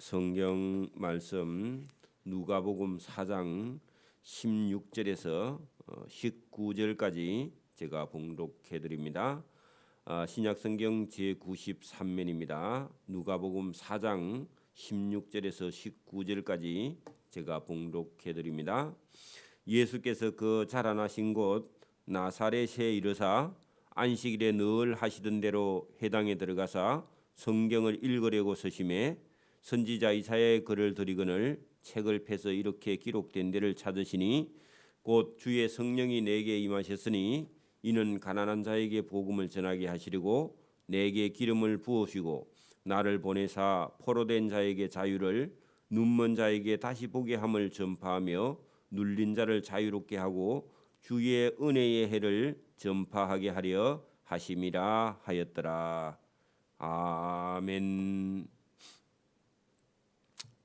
성경 말씀 누가복음 4장 16절에서 19절까지 제가 봉독해 드립니다. 신약 성경 제93면입니다. 누가복음 4장 16절에서 19절까지 제가 봉독해 드립니다. 예수께서 그 자라나신 곳 나사렛에 이르사 안식일에 늘 하시던 대로 회당에 들어가사 성경을 읽으려고 서심해 선지자 이사야의 글을 들이거늘 책을 펴서 이렇게 기록된 데를 찾으시니 곧 주의 성령이 내게 임하셨으니 이는 가난한 자에게 복음을 전하게 하시려고 내게 기름을 부으시고 나를 보내사 포로된 자에게 자유를 눈먼 자에게 다시 보게 함을 전파하며 눌린 자를 자유롭게 하고 주의 은혜의 해를 전파하게 하려 하심이라 하였더라. 아멘.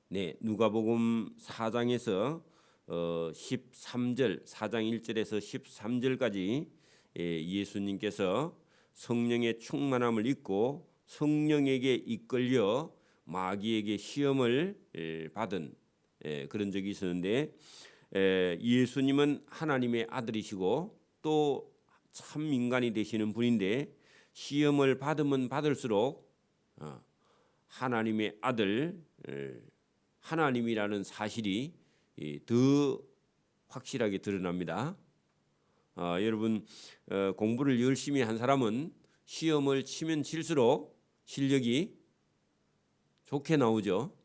네, 누가복음 4장에서 13절, 4장 1절에서 13절까지 예수님께서 성령의 충만함을 입고 성령에게 이끌려 마귀에게 시험을 받은 그런 적이 있었는데, 예수님은 하나님의 아들이시고 또 참 인간이 되시는 분인데 시험을 받으면 받을수록 하나님의 아들 하나님이라는 사실이 더 확실하게 드러납니다. 여러분, 공부를 열심히 한 사람은 시험을 치면 칠수록 실력이 좋게 나오죠.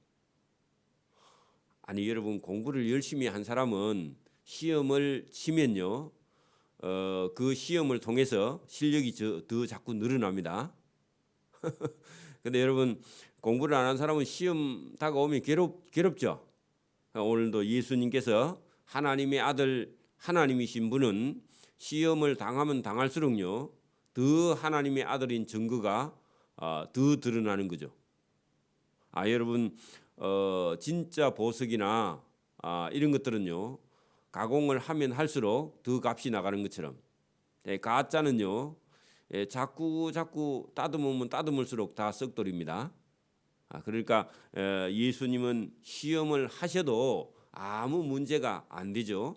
아니, 여러분, 공부를 열심히 한 사람은 시험을 치면요, 그 시험을 통해서 실력이 더 자꾸 늘어납니다. 근데 여러분, 공부를 안 한 사람은 시험 다가오면 괴롭죠. 오늘도 예수님께서 하나님의 아들 하나님이신 분은 시험을 당하면 당할수록요 더 하나님의 아들인 증거가 더 드러나는 거죠. 여러분, 진짜 보석이나 이런 것들은요 가공을 하면 할수록 더 값이 나가는 것처럼 가짜는요 자꾸 따듬으면 따듬을수록 다 썩돌입니다. 그러니까 예수님은 시험을 하셔도 아무 문제가 안 되죠.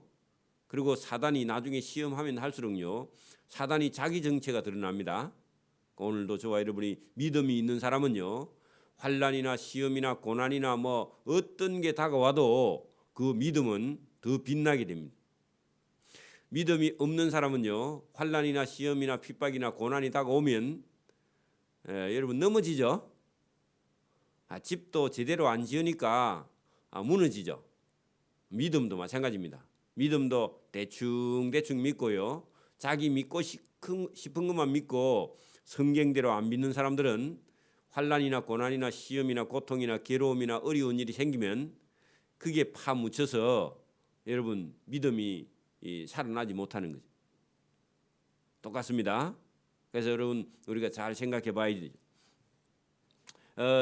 그리고 사단이 나중에 시험하면 할수록요 사단이 자기 정체가 드러납니다. 오늘도 저와 여러분이 믿음이 있는 사람은요 환난이나 시험이나 고난이나 뭐 어떤 게 다가와도 그 믿음은 더 빛나게 됩니다. 믿음이 없는 사람은요 환난이나 시험이나 핍박이나 고난이 다가오면 여러분 넘어지죠. 집도 제대로 안 지으니까 무너지죠. 믿음도 마찬가지입니다. 믿음도 대충 믿고요. 자기 믿고 싶은 것만 믿고 성경대로 안 믿는 사람들은 환난이나 고난이나 시험이나 고통이나 괴로움이나 어려운 일이 생기면 그게 파묻혀서 여러분 믿음이 살아나지 못하는 거죠. 똑같습니다. 그래서 여러분 우리가 잘 생각해 봐야 되죠.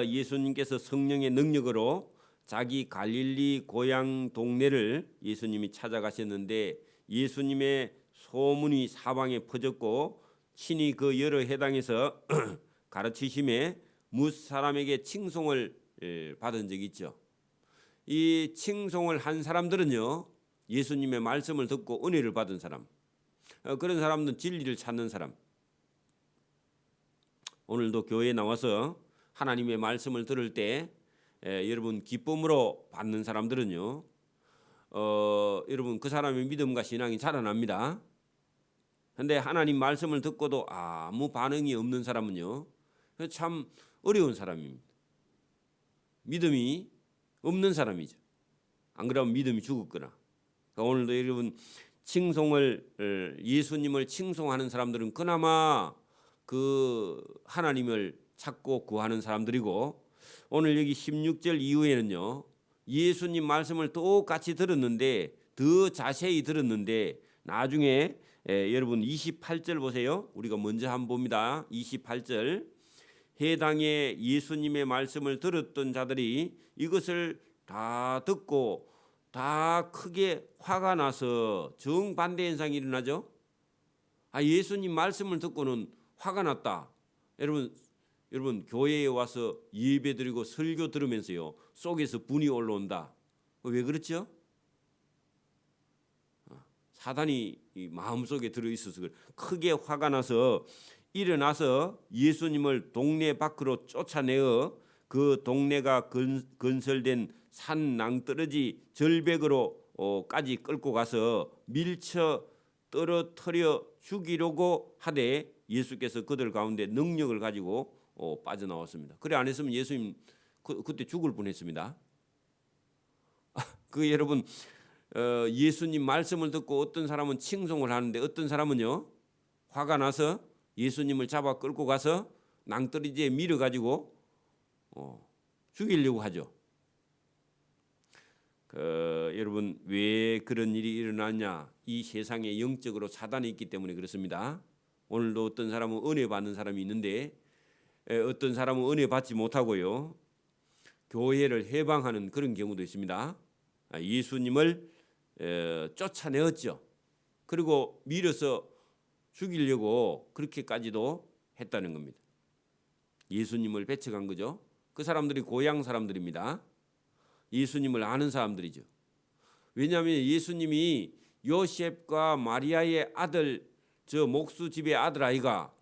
예수님께서 성령의 능력으로 자기 갈릴리 고향 동네를 예수님이 찾아가셨는데 예수님의 소문이 사방에 퍼졌고 친히 그 여러 회당에서 가르치심에 뭇 사람에게 칭송을 받은 적이 있죠. 이 칭송을 한 사람들은요 예수님의 말씀을 듣고 은혜를 받은 사람, 그런 사람들은 진리를 찾는 사람. 오늘도 교회에 나와서 하나님의 말씀을 들을 때 여러분 기쁨으로 받는 사람들은요 여러분 그 사람의 믿음과 신앙이 자라납니다. 그런데 하나님 말씀을 듣고도 아무 반응이 없는 사람은요 참 어려운 사람입니다. 믿음이 없는 사람이죠. 안 그러면 믿음이 죽었거나. 그러니까 오늘도 여러분 예수님을 칭송하는 사람들은 그나마 그 하나님을 찾고 구하는 사람들이고, 오늘 여기 16절 이후에는요 예수님 말씀을 똑같이 들었는데 더 자세히 들었는데 나중에 여러분 28절 보세요. 우리가 먼저 한번 봅니다. 28절 해당에 예수님의 말씀을 들었던 자들이 이것을 다 듣고 다 크게 화가 나서 정반대 현상이 일어나죠. 예수님 말씀을 듣고는 화가 났다. 여러분 여러분 교회에 와서 예배드리고 설교 들으면서요 속에서 분이 올라온다. 왜 그렇죠? 사단이 이 마음속에 들어있어서 크게 화가 나서 일어나서 예수님을 동네 밖으로 쫓아내어 그 동네가 건설된 산 낭떠러지 절벽으로까지 끌고 가서 밀쳐 떨어뜨려 죽이려고 하되 예수께서 그들 가운데 능력을 가지고 빠져나왔습니다. 그래 안 했으면 예수님 그때 죽을 뻔했습니다. 그 여러분 예수님 말씀을 듣고 어떤 사람은 칭송을 하는데 어떤 사람은요 화가 나서 예수님을 잡아 끌고 가서 낭떠러지에 밀어 가지고 죽이려고 하죠. 여러분 왜 그런 일이 일어나냐? 이 세상에 영적으로 사단이 있기 때문에 그렇습니다. 오늘도 어떤 사람은 은혜 받는 사람이 있는데 어떤 사람은 은혜 받지 못하고요 교회를 해방하는 그런 경우도 있습니다. 예수님을 쫓아내었죠. 그리고 밀어서 죽이려고 그렇게까지도 했다는 겁니다. 예수님을 배척한 거죠. 그 사람들이 고향 사람들입니다. 예수님을 아는 사람들이죠. 왜냐하면 예수님이 요셉과 마리아의 아들, 저 목수 집의 아들 아이가,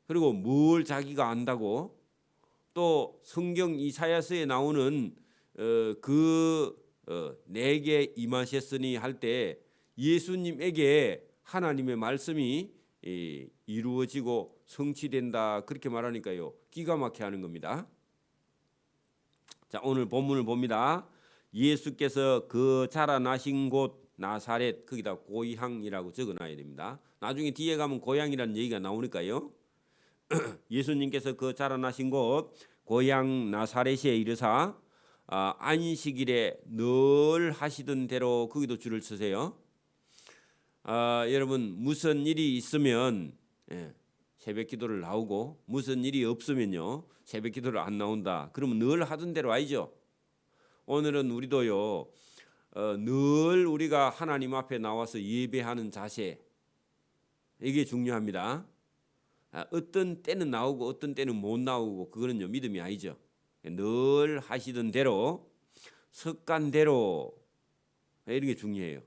그리고 뭘 자기가 안다고, 또 성경 이사야서에 나오는 내게 임하셨으니 할 때 예수님에게 하나님의 말씀이 이루어지고 성취된다 그렇게 말하니까요 기가 막히게 하는 겁니다. 자, 오늘 본문을 봅니다. 예수께서 그 자라나신 곳 나사렛, 거기다 고향이라고 적어놔야 됩니다. 나중에 뒤에 가면 고향이라는 얘기가 나오니까요. 예수님께서 그 자라나신 곳 고향 나사렛에 이르사 안식일에 늘 하시던 대로 거기도 줄을 서세요. 여러분 무슨 일이 있으면 새벽 기도를 나오고 무슨 일이 없으면요 새벽 기도를 안 나온다. 그러면 늘 하던 대로 아니죠. 오늘은 우리도요 늘 우리가 하나님 앞에 나와서 예배하는 자세, 이게 중요합니다. 어떤 때는 나오고 어떤 때는 못 나오고 그거는요 믿음이 아니죠. 늘 하시던 대로 습관대로 이런 게 중요해요.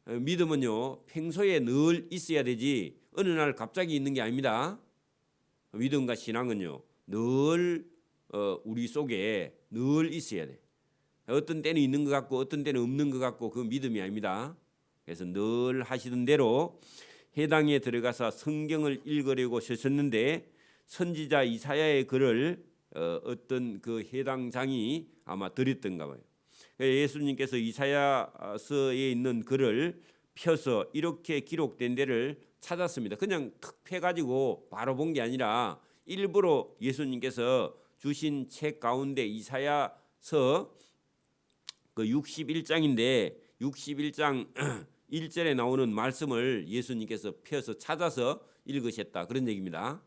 믿음은요 평소에 늘 있어야 되지 어느 날 갑자기 있는 게 아닙니다. 믿음과 신앙은요 늘 우리 속에 늘 있어야 돼. 어떤 때는 있는 것 같고 어떤 때는 없는 것 같고 그 믿음이 아닙니다. 그래서 늘 하시던 대로 해당에 들어가서 성경을 읽으려고 서셨는데 선지자 이사야의 글을 어떤 그 해당장이 아마 드렸던가 봐요. 예수님께서 이사야서에 있는 글을 펴서 이렇게 기록된 데를 찾았습니다. 그냥 툭 펴가지고 바로 본 게 아니라 일부러 예수님께서 주신 책 가운데 이사야서 그 61장인데 61장 1절에 나오는 말씀을 예수님께서 펴서 찾아서 읽으셨다 그런 얘기입니다.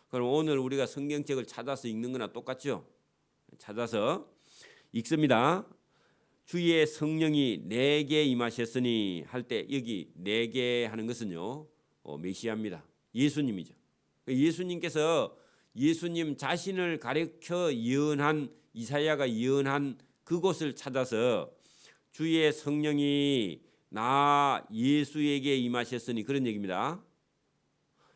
그럼 오늘 우리가 성경책을 찾아서 읽는 거나 똑같죠? 찾아서 읽습니다. 주의 성령이 내게 임하셨으니 할 때 여기 내게 하는 것은요 메시아입니다. 예수님이죠. 예수님께서 예수님 자신을 가리켜 예언한 이사야가 예언한 그곳을 찾아서 주의 성령이 나 예수에게 임하셨으니 그런 얘기입니다.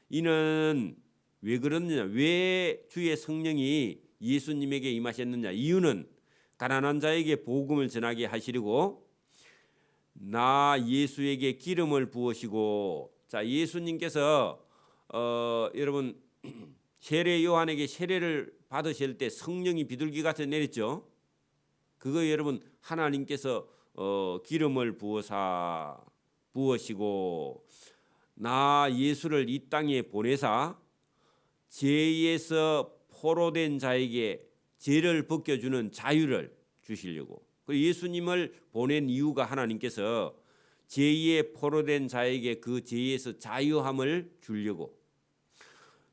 이는 왜 그러느냐? 왜 주의 성령이 예수님에게 임하셨느냐? 이유는 가난한 자에게 복음을 전하게 하시려고 나 예수에게 기름을 부으시고, 자 예수님께서 여러분 세례 요한에게 세례를 받으실 때 성령이 비둘기 같이 내렸죠. 그거 여러분 하나님께서 기름을 부으시고 나 예수를 이 땅에 보내사 죄에서 포로된 자에게 죄를 벗겨주는 자유를 주시려고. 그리고 예수님을 보낸 이유가 하나님께서 죄에 포로된 자에게 그 죄에서 자유함을 주려고.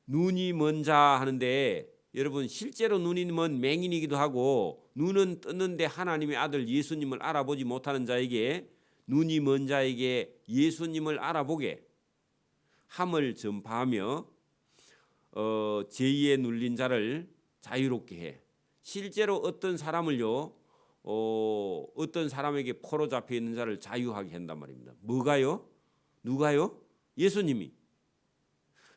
눈이 먼 자 하는데 여러분 실제로 눈이 먼 맹인이기도 하고 눈은 떴는데 하나님의 아들 예수님을 알아보지 못하는 자에게, 눈이 먼 자에게 예수님을 알아보게 함을 전파하며 죄에 눌린 자를 자유롭게 해. 실제로 어떤 사람을요, 어떤 사람에게 포로 잡혀 있는 자를 자유하게 한단 말입니다. 뭐가요? 누가요? 예수님이.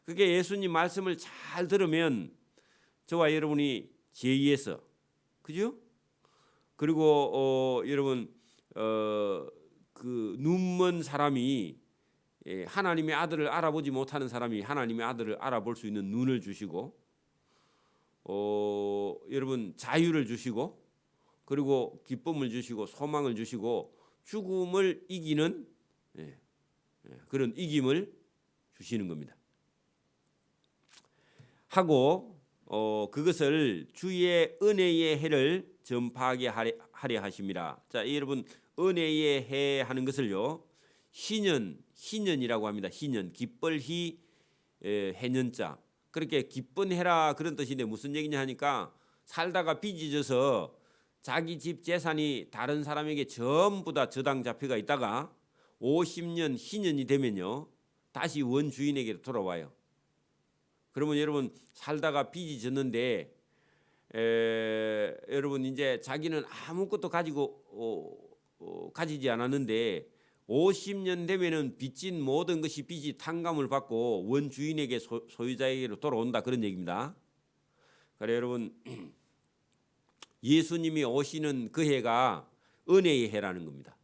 그게 예수님 말씀을 잘 들으면 저와 여러분이 죄에서, 그죠? 그리고 여러분 그 눈먼 사람이 하나님의 아들을 알아보지 못하는 사람이 하나님의 아들을 알아볼 수 있는 눈을 주시고, 여러분 자유를 주시고, 그리고 기쁨을 주시고, 소망을 주시고, 죽음을 이기는 그런 이김을 주시는 겁니다. 하고 그것을 주의 은혜의 해를 전파하게 하려 하심이라. 자, 여러분 은혜의 해 하는 것을요, 희년이라고 합니다. 희년, 기쁠희 해년자. 그렇게 기쁜 해라 그런 뜻인데 무슨 얘기냐 하니까, 살다가 빚이 져서 자기 집 재산이 다른 사람에게 전부 다 저당 잡혀가 있다가 50년 희년이 되면요, 다시 원주인에게 돌아와요. 그러면 여러분 살다가 빚이 졌는데 여러분 이제 자기는 아무것도 가지지 않았는데 50년 되면은 빚진 모든 것이 빚이 탕감을 받고 원주인에게 소유자에게로 돌아온다, 그런 얘기입니다. 그래 여러분, 예수님이 오시는 그 해가 은혜의 해라는 겁니다.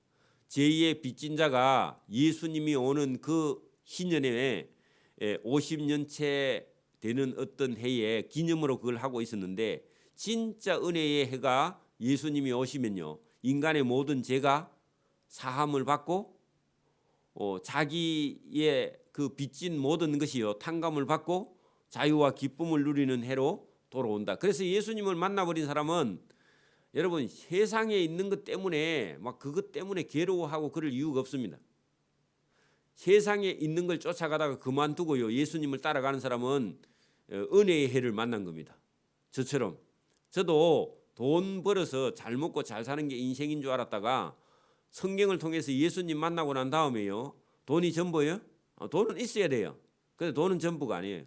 죄의 빚진 자가 예수님이 오는 그 희년에 50년째 되는 어떤 해에 기념으로 그걸 하고 있었는데, 진짜 은혜의 해가 예수님이 오시면요, 인간의 모든 죄가 사함을 받고 자기의 그 빚진 모든 것이요 탕감을 받고 자유와 기쁨을 누리는 해로 돌아온다. 그래서 예수님을 만나버린 사람은 여러분 세상에 있는 것 때문에 막 그것 때문에 괴로워하고 그럴 이유가 없습니다. 세상에 있는 걸 쫓아가다가 그만두고요 예수님을 따라가는 사람은 은혜의 해를 만난 겁니다. 저처럼 저도 돈 벌어서 잘 먹고 잘 사는 게 인생인 줄 알았다가 성경을 통해서 예수님 만나고 난 다음에요, 돈이 전부예요? 돈은 있어야 돼요. 근데 돈은 전부가 아니에요.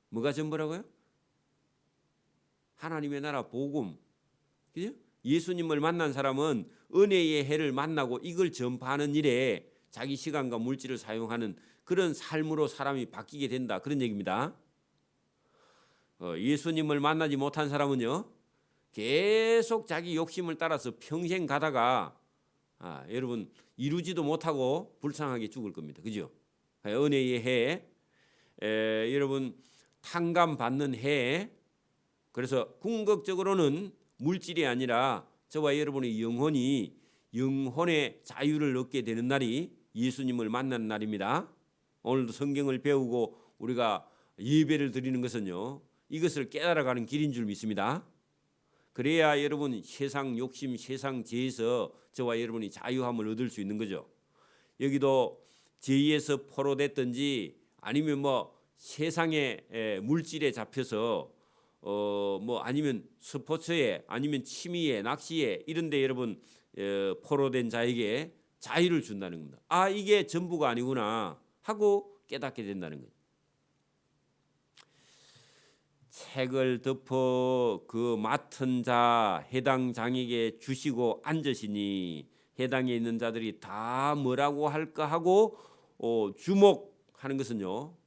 뭐가 전부라고요? 하나님의 나라 복음. 그죠? 예수님을 만난 사람은 은혜의 해를 만나고 이걸 전파하는 일에 자기 시간과 물질을 사용하는 그런 삶으로 사람이 바뀌게 된다, 그런 얘기입니다. 예수님을 만나지 못한 사람은요 계속 자기 욕심을 따라서 평생 가다가 여러분 이루지도 못하고 불쌍하게 죽을 겁니다. 그죠? 은혜의 해, 여러분 탕감 받는 해. 그래서 궁극적으로는 물질이 아니라 저와 여러분의 영혼의 자유를 얻게 되는 날이 예수님을 만나는 날입니다. 오늘도 성경을 배우고 우리가 예배를 드리는 것은요 이것을 깨달아가는 길인 줄 믿습니다. 그래야 여러분 세상 욕심, 세상 죄에서 저와 여러분이 자유함을 얻을 수 있는 거죠. 여기도 죄에서 포로됐든지 아니면 뭐 세상의 물질에 잡혀서 뭐 아니면 스포츠에 아니면 취미에 낚시에 이런 데 여러분 포로된 자에게 자유를 준다는 겁니다. 이게 전부가 아니구나 하고 깨닫게 된다는 거예요. 책을 덮어 그 맡은 자 해당 장에게 주시고 앉으시니, 해당에 있는 자들이 다 뭐라고 할까 하고 주목하는 것은요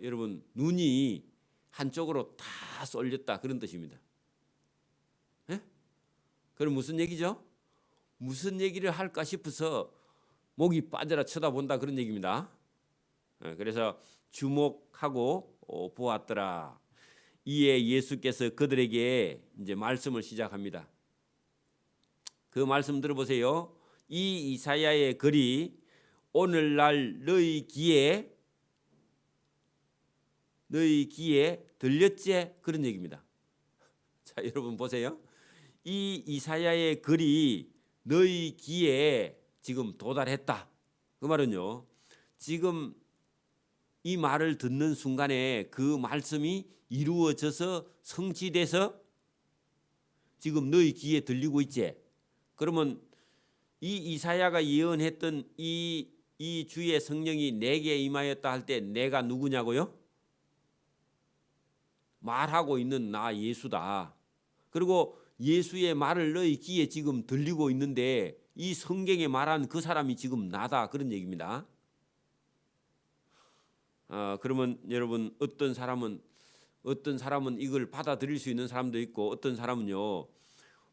여러분 눈이 한쪽으로 다 쏠렸다, 그런 뜻입니다. 그럼 무슨 얘기죠? 무슨 얘기를 할까 싶어서 목이 빠져라 쳐다본다, 그런 얘기입니다. 그래서 주목하고 보았더라. 이에 예수께서 그들에게 이제 말씀을 시작합니다. 그 말씀 들어보세요. 이 이사야의 글이 오늘날 너희 귀에 들렸지? 그런 얘기입니다. 자, 여러분 보세요. 이 이사야의 글이 너희 귀에 지금 도달했다. 그 말은요, 지금 이 말을 듣는 순간에 그 말씀이 이루어져서 성취돼서 지금 너희 귀에 들리고 있지. 그러면 이 이사야가 예언했던 이 주의 성령이 내게 임하였다 할 때 내가 누구냐고요? 말하고 있는 나 예수다. 그리고 예수의 말을 너희 귀에 지금 들리고 있는데 이 성경에 말한 그 사람이 지금 나다, 그런 얘기입니다. 그러면 여러분, 어떤 사람은 이걸 받아들일 수 있는 사람도 있고, 어떤 사람은요,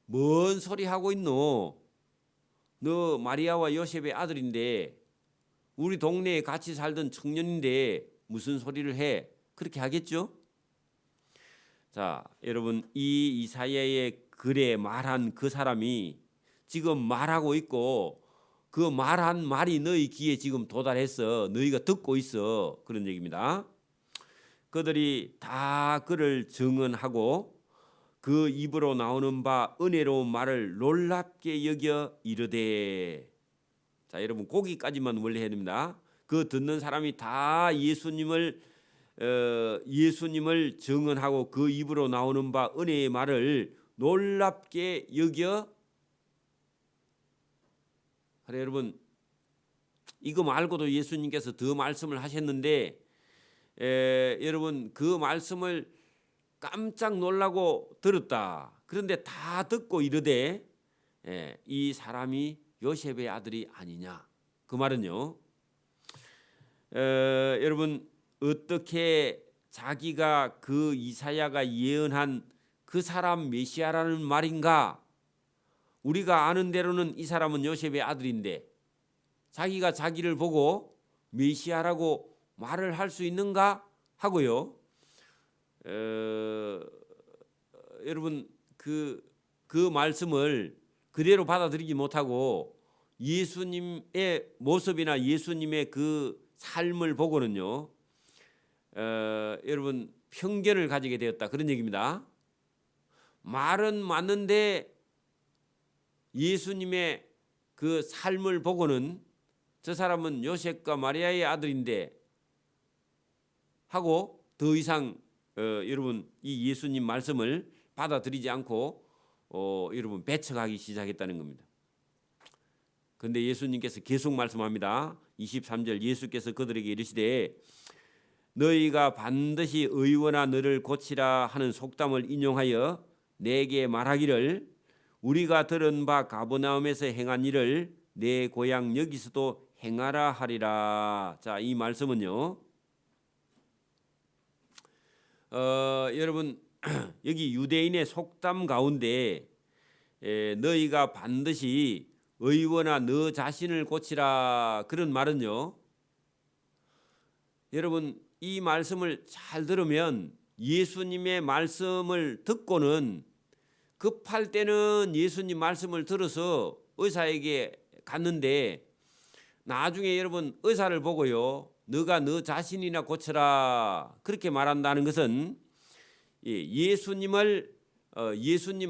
뭔 소리 하고 있노? 너 마리아와 요셉의 아들인데, 우리 동네에 같이 살던 청년인데 무슨 소리를 해? 그렇게 하겠죠? 자, 여러분, 이 이사야의 글에 말한 그 사람이 지금 말하고 있고, 그 말한 말이 너희 귀에 지금 도달했어. 너희가 듣고 있어. 그런 얘기입니다. 그들이 다 그를 증언하고 그 입으로 나오는 바 은혜로운 말을 놀랍게 여겨 이르되. 자, 여러분, 거기까지만 원래 해야 됩니다. 그 듣는 사람이 다 예수님을 증언하고 그 입으로 나오는 바 은혜의 말을 놀랍게 여겨. 그래, 여러분, 이거 말고도 예수님께서 더 말씀을 하셨는데, 여러분, 그 말씀을 깜짝 놀라고 들었다. 그런데 다 듣고 이르되, 이 사람이 요셉의 아들이 아니냐. 그 말은요, 여러분, 어떻게 자기가 그 이사야가 예언한 그 사람 메시아라는 말인가? 우리가 아는 대로는 이 사람은 요셉의 아들인데 자기가 자기를 보고 메시아라고 말을 할 수 있는가 하고요. 여러분, 그 말씀을 그대로 받아들이지 못하고 예수님의 모습이나 예수님의 그 삶을 보고는요, 여러분, 편견을 가지게 되었다, 그런 얘기입니다. 말은 맞는데 예수님의 그 삶을 보고는 저 사람은 요셉과 마리아의 아들인데 하고 더 이상 여러분, 이 예수님 말씀을 받아들이지 않고 여러분, 배척하기 시작했다는 겁니다. 그런데 예수님께서 계속 말씀합니다. 23절, 예수께서 그들에게 이르시되 너희가 반드시 의원아 너를 고치라 하는 속담을 인용하여 내게 말하기를 우리가 들은 바 가버나움에서 행한 일을 내 고향 여기서도 행하라 하리라. 자, 이 말씀은요, 여러분, 여기 유대인의 속담 가운데 너희가 반드시 의원아 너 자신을 고치라, 그런 말은요, 여러분, 이 말씀을 잘 들으면 예수님의 말씀을 듣고는 급할 때는 예수님 말씀을 들어서 의사에게 갔는데 나중에 여러분, 의사를 보고요, 너가 너 자신이나 고쳐라, 그렇게 말한다는 것은 예수님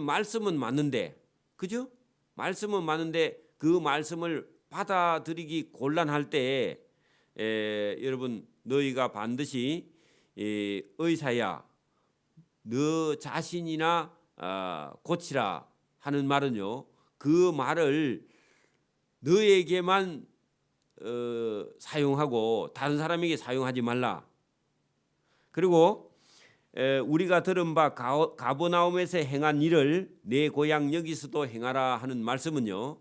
말씀은 맞는데, 그죠? 말씀은 맞는데 그 말씀을 받아들이기 곤란할 때 여러분, 너희가 반드시 의사야 너 자신이나 고치라 하는 말은요, 그 말을 너에게만 사용하고 다른 사람에게 사용하지 말라. 그리고 우리가 들은 바 가버나움에서 행한 일을 내 고향 여기서도 행하라 하는 말씀은요,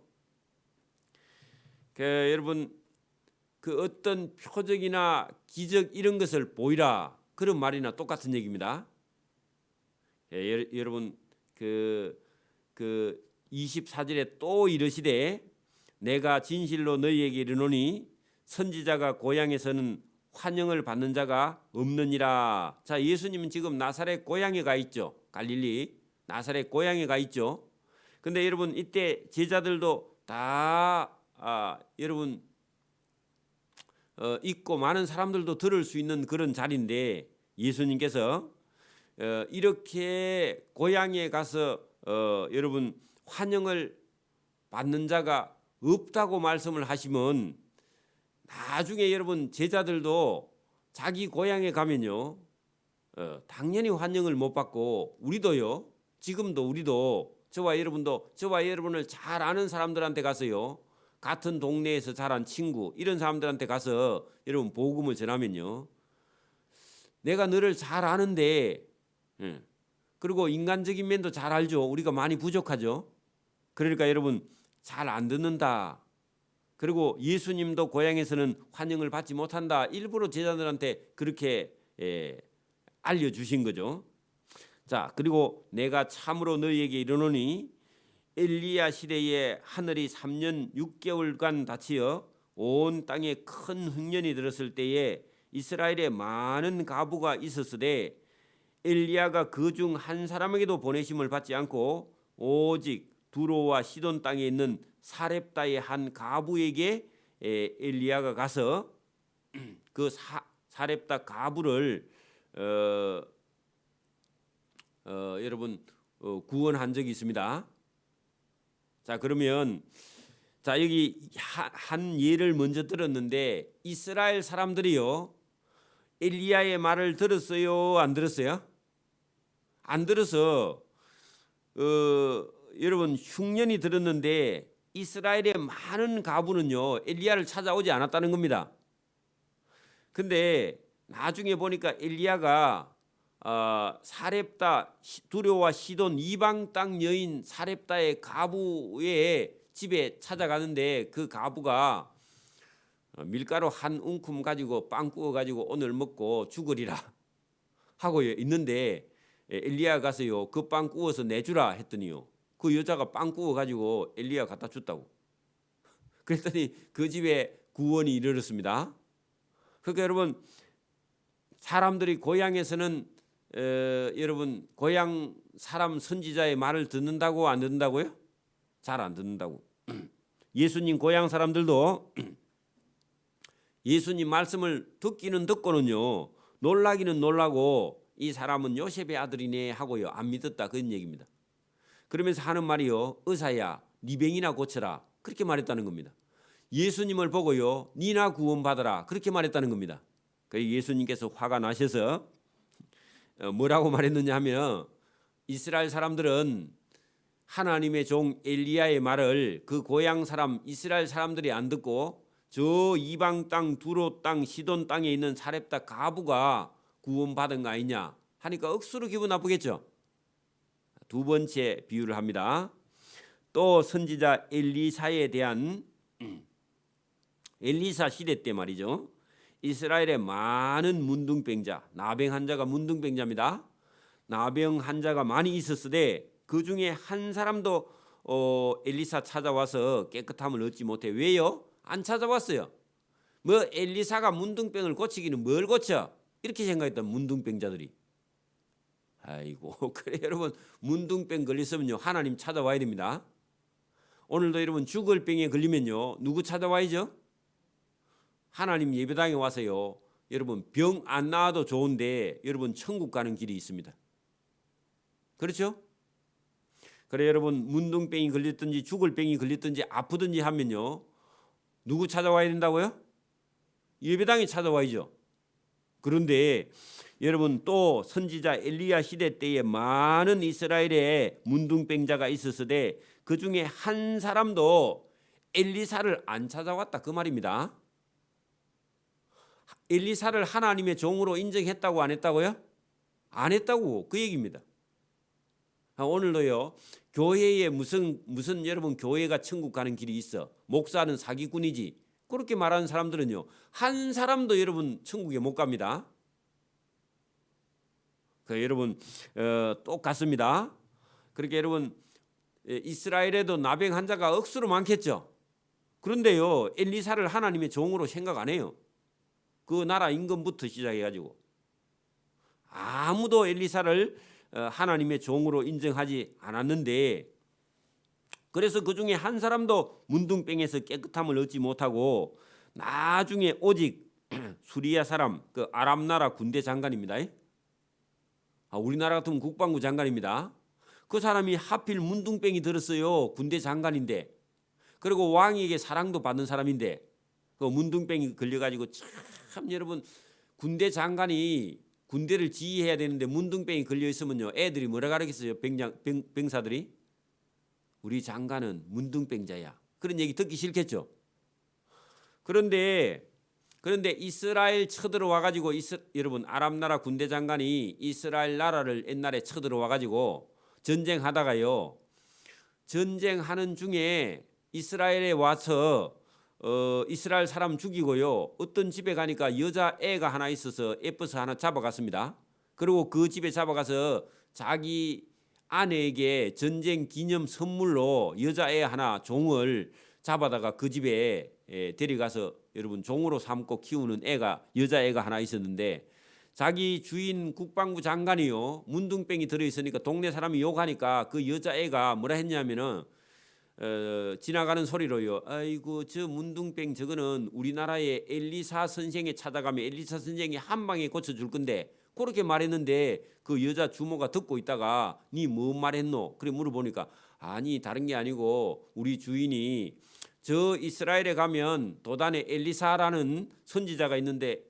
여러분, 그 어떤 표적이나 기적 이런 것을 보이라, 그런 말이나 똑같은 얘기입니다. 여러분, 그 24절에 또 이르시되 내가 진실로 너희에게 이르노니 선지자가 고향에서는 환영을 받는 자가 없느니라. 자, 예수님은 지금 나사렛 고향에 가 있죠. 갈릴리 나사렛 고향에 가 있죠. 근데 여러분, 이때 제자들도 다 여러분 있고 많은 사람들도 들을 수 있는 그런 자리인데 예수님께서 이렇게 고향에 가서 여러분 환영을 받는 자가 없다고 말씀을 하시면 나중에 여러분 제자들도 자기 고향에 가면요, 당연히 환영을 못 받고 우리도요, 지금도 우리도 저와 여러분을 잘 아는 사람들한테 가서요, 같은 동네에서 자란 친구 이런 사람들한테 가서 여러분 복음을 전하면요, 내가 너를 잘 아는데 예. 그리고 인간적인 면도 잘 알죠. 우리가 많이 부족하죠. 그러니까 여러분 잘 안 듣는다. 그리고 예수님도 고향에서는 환영을 받지 못한다. 일부러 제자들한테 그렇게 알려주신 거죠. 자, 그리고 내가 참으로 너희에게 이르노니 엘리야 시대에 하늘이 3년 6개월간 닫히어 온 땅에 큰 흉년이 들었을 때에 이스라엘에 많은 가부가 있었으되 엘리야가 그 중 한 사람에게도 보내심을 받지 않고 오직 두로와 시돈 땅에 있는 사렙다의 한 가부에게 엘리야가 가서 그 사렙다 가부를 여러분 구원한 적이 있습니다. 자, 그러면 자 여기 한 예를 먼저 들었는데 이스라엘 사람들이요 엘리야의 말을 들었어요? 안 들었어요? 안 들어서 여러분 흉년이 들었는데 이스라엘의 많은 가부는요 엘리야를 찾아오지 않았다는 겁니다. 근데 나중에 보니까 엘리야가 사렙다 두로와 시돈 이방 땅 여인 사렙다의 가부의 집에 찾아가는데 그 가부가 밀가루 한 웅큼 가지고 빵 구워 가지고 오늘 먹고 죽으리라 하고 있는데 엘리야가 가서요 그 빵 구워서 내주라 했더니요 그 여자가 빵 구워 가지고 엘리야가 갖다 줬다고. 그랬더니 그 집에 구원이 이르렀습니다. 그러니까 여러분 사람들이 고향에서는 여러분 고향 사람 선지자의 말을 듣는다고 안 듣는다고요? 잘 안 듣는다고. 예수님 고향 사람들도 예수님 말씀을 듣기는 듣고는요 놀라기는 놀라고 이 사람은 요셉의 아들이네 하고요 안 믿었다 그런 얘기입니다. 그러면서 하는 말이요 의사야 네 병이나 고쳐라 그렇게 말했다는 겁니다. 예수님을 보고요 니나 구원받아라 그렇게 말했다는 겁니다. 그래서 예수님께서 화가 나셔서 뭐라고 말했느냐 하면 이스라엘 사람들은 하나님의 종 엘리야의 말을 그 고향 사람 이스라엘 사람들이 안 듣고 저 이방 땅 두로 땅 시돈 땅에 있는 사렙다 가부가 구원받은 거 아니냐 하니까 억수로 기분 나쁘겠죠. 두 번째 비유를 합니다. 또 선지자 엘리사에 대한 엘리사 시대 때 말이죠. 이스라엘에 많은 문둥병자 나병 환자가 문둥병자입니다. 나병 환자가 많이 있었으되 그 중에 한 사람도 엘리사 찾아와서 깨끗함을 얻지 못해. 왜요? 안 찾아왔어요. 뭐 엘리사가 문둥병을 고치기는 뭘 고쳐? 이렇게 생각했던 문둥병자들이. 아이고 그래 여러분 문둥병 걸렸으면요 하나님 찾아와야 됩니다. 오늘도 여러분 죽을 병에 걸리면요 누구 찾아와야죠? 하나님 예배당에 와서요 여러분 병 안 나아도 좋은데 여러분 천국 가는 길이 있습니다. 그렇죠? 그래 여러분 문둥병이 걸렸든지 죽을 병이 걸렸든지 아프든지 하면요 누구 찾아와야 된다고요? 예배당에 찾아와야죠. 그런데 여러분 또 선지자 엘리야 시대 때에 많은 이스라엘에 문둥병자가 있었으되 그 중에 한 사람도 엘리사를 안 찾아왔다 그 말입니다. 엘리사를 하나님의 종으로 인정했다고 안 했다고요? 안 했다고 그 얘기입니다. 오늘도요 교회에 무슨 여러분 교회가 천국 가는 길이 있어 목사는 사기꾼이지 그렇게 말하는 사람들은요 한 사람도 여러분 천국에 못 갑니다. 그 여러분 똑같습니다. 그렇게 여러분 이스라엘에도 나병 환자가 억수로 많겠죠. 그런데요 엘리사를 하나님의 종으로 생각 안 해요. 그 나라 임금부터 시작해가지고 아무도 엘리사를 하나님의 종으로 인정하지 않았는데 그래서 그 중에 한 사람도 문둥병에서 깨끗함을 얻지 못하고 나중에 오직 수리야 사람 그 아람 나라 군대 장관입니다. 우리나라 같으면 국방부 장관입니다. 그 사람이 하필 문둥병이 들었어요. 군대 장관인데 그리고 왕에게 사랑도 받는 사람인데 그 문둥병이 걸려가지고 참 여러분 군대 장관이 군대를 지휘해야 되는데 문둥병이 걸려 있으면요 애들이 뭐라 가르치겠어요? 병사들이 우리 장관은 문둥병자야 그런 얘기 듣기 싫겠죠. 그런데 그런데 이스라엘 쳐들어와 가지고 여러분 아람 나라 군대 장관이 이스라엘 나라를 옛날에 쳐들어와 가지고 전쟁하다가요. 전쟁하는 중에 이스라엘에 와서 이스라엘 사람 죽이고요. 어떤 집에 가니까 여자 애가 하나 있어서 예뻐서 하나 잡아갔습니다. 그리고 그 집에 잡아가서 자기 아내에게 전쟁 기념 선물로 여자애 하나 종을 잡아다가 그 집에 데려가서 여러분 종으로 삼고 키우는 여자애가 하나 있었는데 자기 주인 국방부 장관이요 문둥병이 들어있으니까 동네 사람이 욕하니까 그 여자애가 뭐라 했냐면은 지나가는 소리로요. 아이고 저 문둥병 저거는 우리나라의 엘리사 선생에 찾아가면 엘리사 선생이 한 방에 고쳐줄 건데 그렇게 말했는데 그 여자 주모가 듣고 있다가 니 뭐 말했노? 그래 물어보니까 아니 다른 게 아니고 우리 주인이 저 이스라엘에 가면 도단에 엘리사라는 선지자가 있는데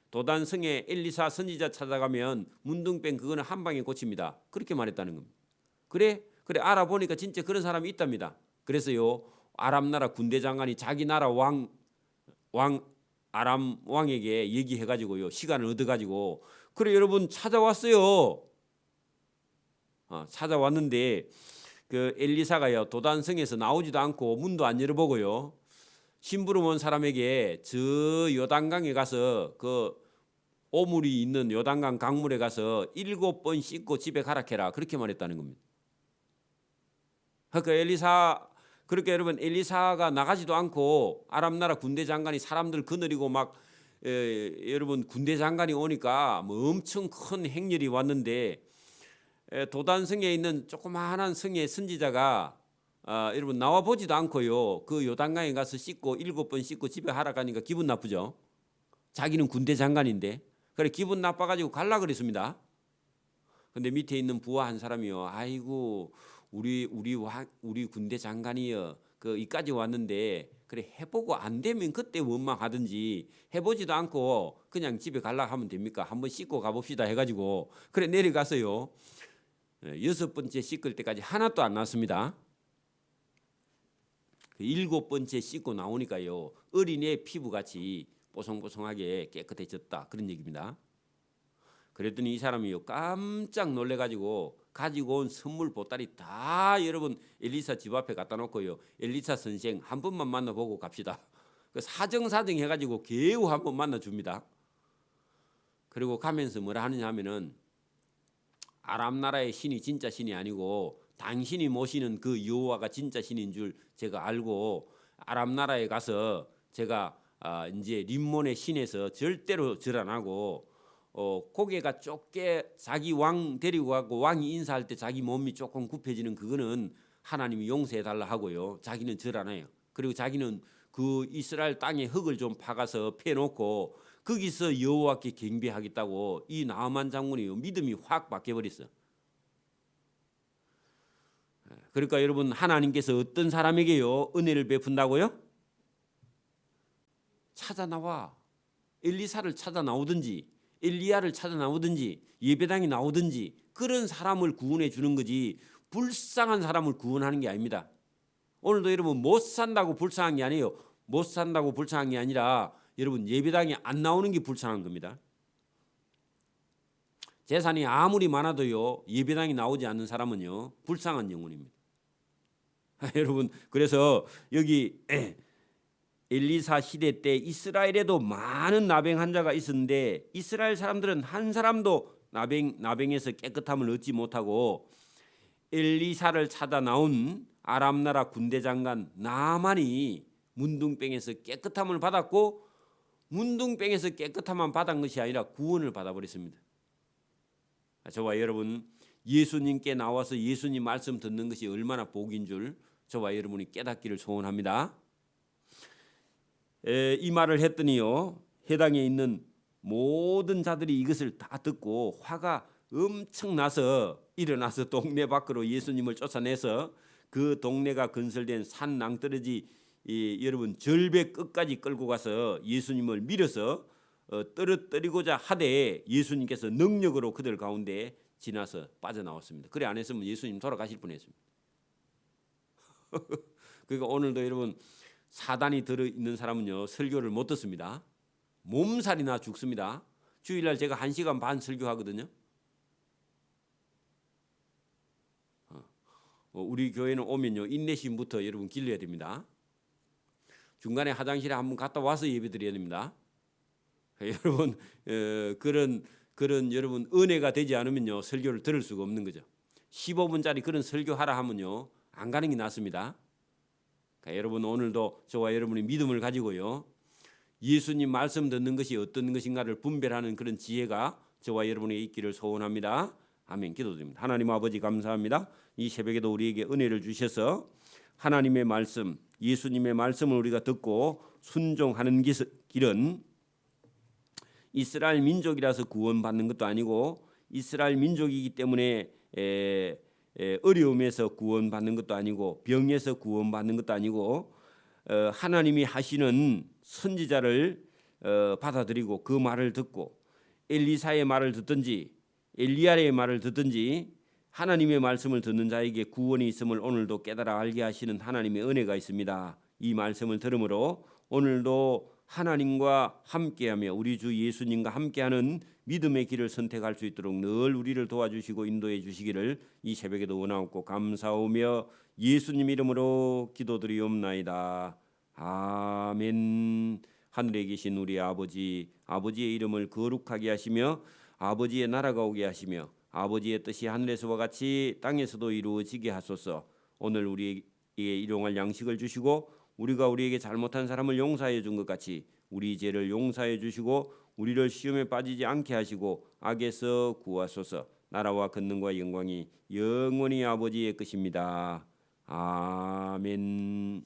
도단성에 엘리사 선지자 찾아가면 문둥병 그거는 한 방에 고칩니다. 그렇게 말했다는 겁니다. 그래 알아보니까 진짜 그런 사람이 있답니다. 그래서요 아람 나라 군대 장관이 자기 나라 왕 아람 왕에게 얘기해가지고요 시간을 얻어가지고 그래 여러분 찾아왔어요. 찾아왔는데 그 엘리사가요 도단성에서 나오지도 않고 문도 안 열어보고요 심부름 온 사람에게 저 요단강에 가서 그 오물이 있는 요단강 강물에 가서 7번 씻고 집에 가라 캐라 그렇게 말했다는 겁니다. 그러니까 그렇게 여러분 엘리사가 나가지도 않고 아람 나라 군대 장관이 사람들 거느리고 막 여러분 군대 장관이 오니까 뭐 엄청 큰 행렬이 왔는데 도단성에 있는 조그마한 성의 선지자가 여러분 나와 보지도 않고요 그 요단강에 가서 씻고 7번 씻고 집에 하라 가니까 기분 나쁘죠. 자기는 군대 장관인데 그래 기분 나빠가지고 갈라 그랬습니다. 근데 밑에 있는 부하 한 사람이요 아이고 우리 군대 장관이요 그 이까지 왔는데 그래 해보고 안 되면 그때 원망하든지 해보지도 않고 그냥 집에 갈라 하면 됩니까? 한번 씻고 가봅시다 해가지고 그래 내려가서요 6번째 씻을 때까지 하나도 안 났습니다. 7번째 씻고 나오니까요 어린애 피부같이 뽀송뽀송하게 깨끗해졌다 그런 얘기입니다. 그랬더니 이 사람이요 깜짝 놀래가지고 가지고 온 선물 보따리 다 여러분 엘리사 집 앞에 갖다 놓고요 엘리사 선생 한 번만 만나보고 갑시다. 사정사정 해가지고 겨우 한 번 만나줍니다. 그리고 가면서 뭐라 하느냐 하면은 아람 나라의 신이 진짜 신이 아니고 당신이 모시는 그 여호와가 진짜 신인 줄 제가 알고 아람 나라에 가서 제가 이제 림몬의 신에서 절대로 절 안 하고 고개가 좁게 자기 왕 데리고 가고 왕이 인사할 때 자기 몸이 조금 굽혀지는 그거는 하나님이 용서해 달라 하고요. 자기는 절 안 해요. 그리고 자기는 그 이스라엘 땅에 흙을 좀 파가서 패놓고 거기서 여호와께 경배하겠다고 이 나아만 장군이 믿음이 확 바뀌어버렸어. 그러니까 여러분 하나님께서 어떤 사람에게요 은혜를 베푼다고요? 찾아 나와 엘리사를 찾아 나오든지 엘리야를 찾아 나오든지 예배당에 나오든지 그런 사람을 구원해 주는 거지 불쌍한 사람을 구원하는 게 아닙니다. 오늘도 여러분 못 산다고 불쌍한 게 아니에요. 못 산다고 불쌍한 게 아니라 여러분 예배당에 안 나오는 게 불쌍한 겁니다. 재산이 아무리 많아도요 예배당에 나오지 않는 사람은요 불쌍한 영혼입니다. 여러분 그래서 여기 엘리사 시대 때 이스라엘에도 많은 나병 환자가 있었는데 이스라엘 사람들은 한 사람도 나병에서 깨끗함을 얻지 못하고 엘리사를 찾아 나온 아람 나라 군대 장관 나만이 문둥병에서 깨끗함을 받았고 문둥병에서 깨끗함만 받은 것이 아니라 구원을 받아버렸습니다. 저와 여러분 예수님께 나와서 예수님 말씀 듣는 것이 얼마나 복인 줄 저와 여러분이 깨닫기를 소원합니다. 이 말을 했더니요 해당에 있는 모든 자들이 이것을 다 듣고 화가 엄청 나서 일어나서 동네 밖으로 예수님을 쫓아내서 그 동네가 건설된 산 낭떠러지 여러분 절벽 끝까지 끌고 가서 예수님을 밀어서 떨어뜨리고자 하되 예수님께서 능력으로 그들 가운데 지나서 빠져나왔습니다. 그래 안 했으면 예수님 돌아가실 뻔했습니다. 그러니까 오늘도 여러분 사단이 들어있는 사람은요 설교를 못 듣습니다. 몸살이나 죽습니다. 주일날 제가 1시간 반 설교하거든요. 우리 교회는 오면요 인내심부터 여러분 길러야 됩니다. 중간에 화장실에 한번 갔다 와서 예배드려야 됩니다. 여러분 그런 여러분 은혜가 되지 않으면요 설교를 들을 수가 없는 거죠. 15분짜리 그런 설교하라 하면요 안 가는 게 낫습니다. 그러니까 여러분 오늘도 저와 여러분의 믿음을 가지고요 예수님 말씀 듣는 것이 어떤 것인가를 분별하는 그런 지혜가 저와 여러분에게 있기를 소원합니다. 아멘. 기도드립니다. 하나님 아버지 감사합니다. 이 새벽에도 우리에게 은혜를 주셔서 하나님의 말씀, 예수님의 말씀을 우리가 듣고 순종하는 길은 이스라엘 민족이라서 구원받는 것도 아니고 이스라엘 민족이기 때문에 어려움에서 구원받는 것도 아니고 병에서 구원받는 것도 아니고 하나님이 하시는 선지자를 받아들이고 그 말을 듣고 엘리사의 말을 듣든지 엘리야의 말을 듣든지 하나님의 말씀을 듣는 자에게 구원이 있음을 오늘도 깨달아 알게 하시는 하나님의 은혜가 있습니다. 이 말씀을 들으므로 오늘도 하나님과 함께하며 우리 주 예수님과 함께하는 믿음의 길을 선택할 수 있도록 늘 우리를 도와주시고 인도해 주시기를 이 새벽에도 원하옵고 감사하며 예수님 이름으로 기도드리옵나이다. 아멘. 하늘에 계신 우리 아버지, 아버지의 이름을 거룩하게 하시며 아버지의 나라가 오게 하시며 아버지의 뜻이 하늘에서와 같이 땅에서도 이루어지게 하소서. 오늘 우리에게 일용할 양식을 주시고 우리가 우리에게 잘못한 사람을 용서해 준 것 같이 우리 죄를 용서해 주시고 우리를 시험에 빠지지 않게 하시고 악에서 구하소서. 나라와 권능과 영광이 영원히 아버지의 것입니다. 아멘.